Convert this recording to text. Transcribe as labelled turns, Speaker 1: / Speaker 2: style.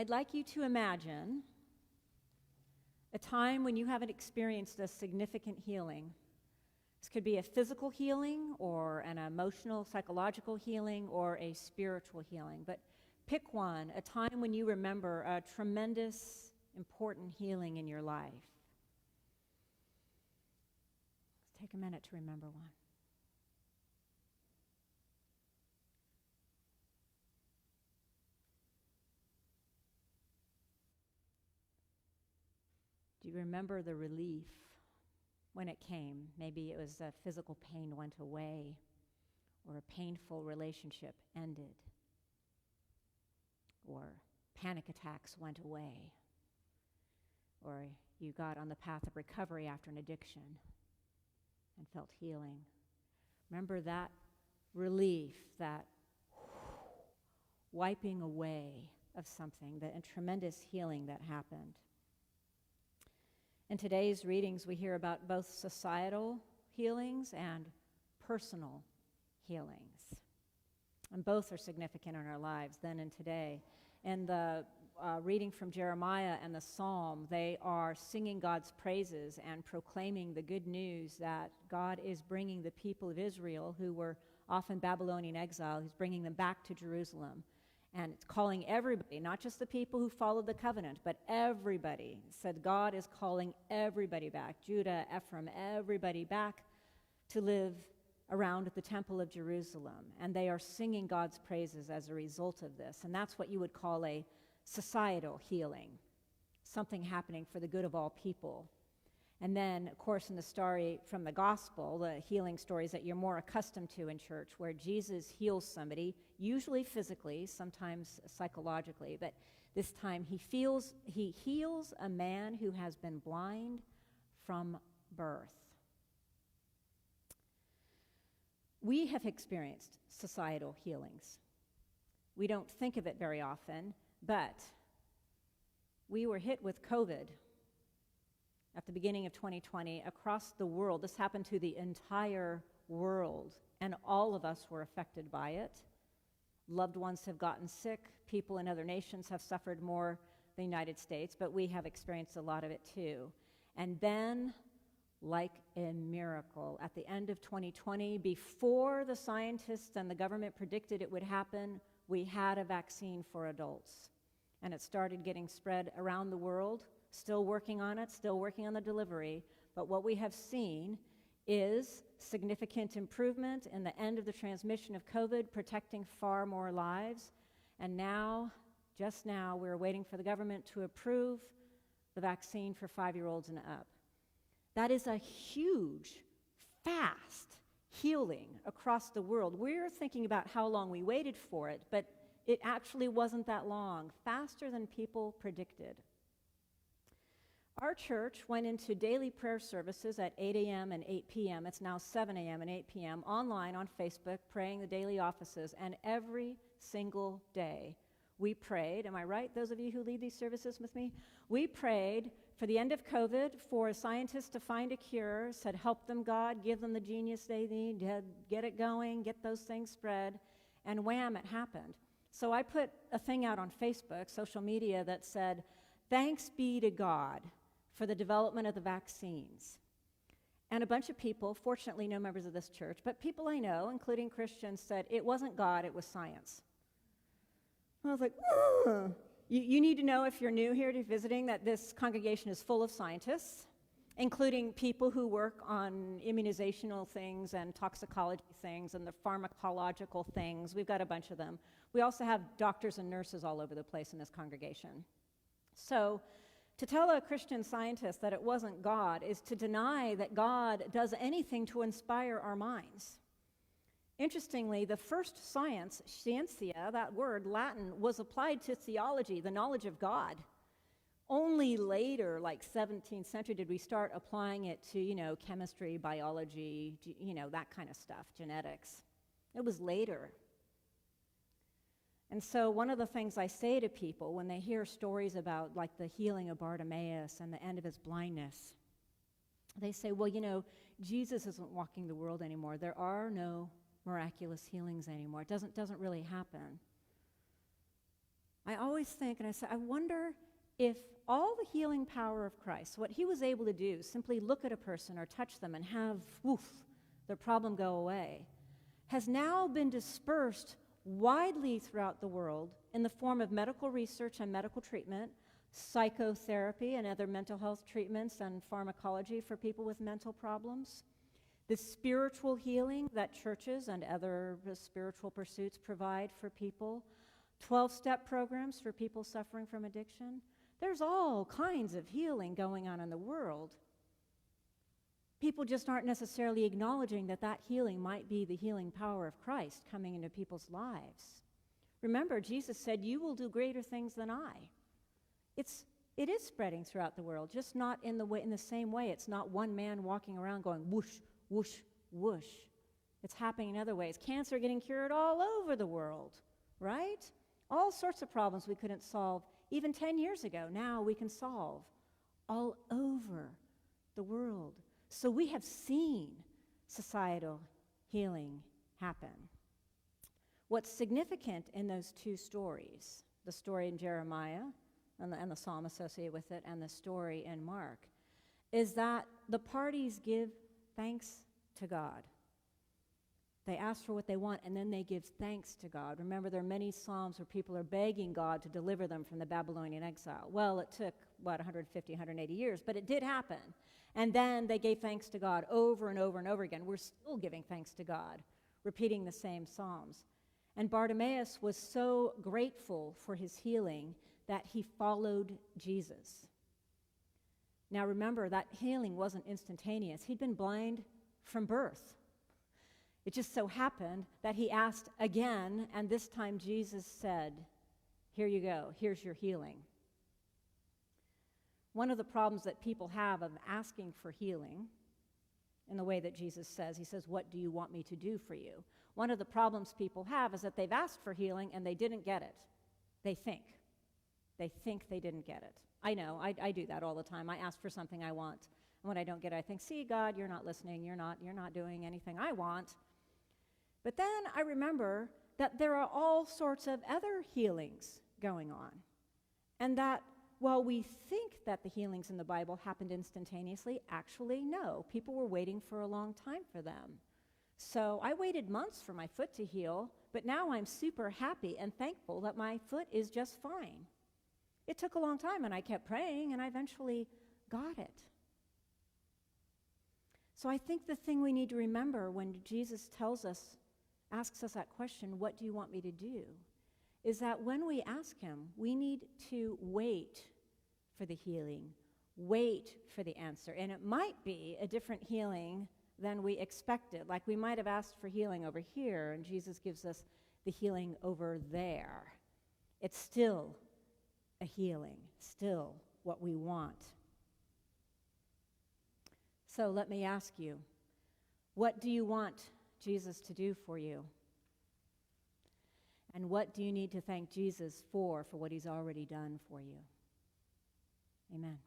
Speaker 1: I'd like you to imagine a time when you haven't experienced a significant healing. This could be a physical healing or an emotional, psychological healing or a spiritual healing. But pick one, a time when you remember a tremendous, important healing in your life. Let's take a minute to remember one. Do you remember the relief when it came? Maybe it was a physical pain went away, or a painful relationship ended, or panic attacks went away, or you got on the path of recovery after an addiction and felt healing. Remember that relief, that wiping away of something, that tremendous healing that happened. In today's readings, we hear about both societal healings and personal healings. And both are significant in our lives then and today. In the reading from Jeremiah and the Psalm, they are singing God's praises and proclaiming the good news that God is bringing the people of Israel, who were off in Babylonian exile, He's bringing them back to Jerusalem. And it's calling everybody, not just the people who followed the covenant, but everybody. It said God is calling everybody back, Judah, Ephraim, everybody back to live around at the Temple of Jerusalem. And they are singing God's praises as a result of this. And that's what you would call a societal healing, something happening for the good of all people. And then, of course, in the story from the gospel, the healing stories that you're more accustomed to in church, where Jesus heals somebody, usually physically, sometimes psychologically, but this time he heals a man who has been blind from birth. We have experienced societal healings. We don't think of it very often, but we were hit with COVID at the beginning of 2020 across the world. This happened to the entire world, and all of us were affected by it. Loved ones have gotten sick. People in other nations have suffered more than the United States, but we have experienced a lot of it too. And then, like a miracle, at the end of 2020, before the scientists and the government predicted it would happen, we had a vaccine for adults. And it started getting spread around the world. Still working on it, still working on the delivery, but what we have seen is significant improvement in the end of the transmission of COVID, protecting far more lives. And now, just now, we're waiting for the government to approve the vaccine for 5-year-olds and up. That is a huge, fast healing across the world. We're thinking about how long we waited for it, but it actually wasn't that long, faster than people predicted. Our church went into daily prayer services at 8 a.m. and 8 p.m. It's now 7 a.m. and 8 p.m. online on Facebook, praying the daily offices. And every single day we prayed. Am I right, those of you who lead these services with me? We prayed for the end of COVID, for scientists to find a cure, said, help them, God, give them the genius they need, get it going, get those things spread. And wham, it happened. So I put a thing out on Facebook, social media, that said, thanks be to God for the development of the vaccines. And a bunch of people, fortunately no members of this church, but people I know, including Christians, said it wasn't God, it was science. I was like, you need to know, if you're new here to visiting, that this congregation is full of scientists, including people who work on immunizational things and toxicology things and the pharmacological things. We've got a bunch of them. We also have doctors and nurses all over the place in this congregation. So, to tell a Christian scientist that it wasn't God is to deny that God does anything to inspire our minds. Interestingly, the first science, scientia, that word, Latin, was applied to theology, the knowledge of God. Only later, like 17th century, did we start applying it to, chemistry, biology, that kind of stuff, genetics. It was later. And so one of the things I say to people when they hear stories about like the healing of Bartimaeus and the end of his blindness, they say, well, Jesus isn't walking the world anymore. There are no miraculous healings anymore. It doesn't really happen. I always think, and I say, I wonder if all the healing power of Christ, what he was able to do, simply look at a person or touch them and have, woof, their problem go away, has now been dispersed widely throughout the world in the form of medical research and medical treatment, psychotherapy and other mental health treatments and pharmacology for people with mental problems, the spiritual healing that churches and other spiritual pursuits provide for people, 12-step programs for people suffering from addiction. There's all kinds of healing going on in the world. People just aren't necessarily acknowledging that that healing might be the healing power of Christ coming into people's lives. Remember, Jesus said, "You will do greater things than I." It is spreading throughout the world, just not in the same way. It's not one man walking around going whoosh, whoosh, whoosh. It's happening in other ways. Cancer getting cured all over the world, right? All sorts of problems we couldn't solve even 10 years ago. Now we can solve all over the world. So we have seen societal healing happen. What's significant in those two stories, the story in Jeremiah and the psalm associated with it, and the story in Mark, is that the parties give thanks to God. They ask for what they want, and then they give thanks to God. Remember, there are many psalms where people are begging God to deliver them from the Babylonian exile. Well, it took, 150, 180 years, but it did happen. And then they gave thanks to God over and over and over again. We're still giving thanks to God, repeating the same psalms. And Bartimaeus was so grateful for his healing that he followed Jesus. Now remember, that healing wasn't instantaneous. He'd been blind from birth. It just so happened that he asked again, and this time Jesus said, "Here you go, here's your healing." One of the problems that people have of asking for healing, in the way that Jesus says, he says, "What do you want me to do for you?" One of the problems people have is that they've asked for healing and they didn't get it. They think they didn't get it. I know, I do that all the time. I ask for something I want, and when I don't get it, I think, "See, God, you're not listening, you're not doing anything I want." But then I remember that there are all sorts of other healings going on, and that while we think that the healings in the Bible happened instantaneously, actually no. People were waiting for a long time for them. So I waited months for my foot to heal, but now I'm super happy and thankful that my foot is just fine. It took a long time, and I kept praying, and I eventually got it. So I think the thing we need to remember when Jesus asks us that question, "What do you want me to do?" is that when we ask him, we need to wait for the healing, wait for the answer. And it might be a different healing than we expected. Like we might have asked for healing over here, and Jesus gives us the healing over there. It's still a healing, still what we want. So let me ask you, what do you want Jesus to do for you? And what do you need to thank Jesus for what he's already done for you? Amen.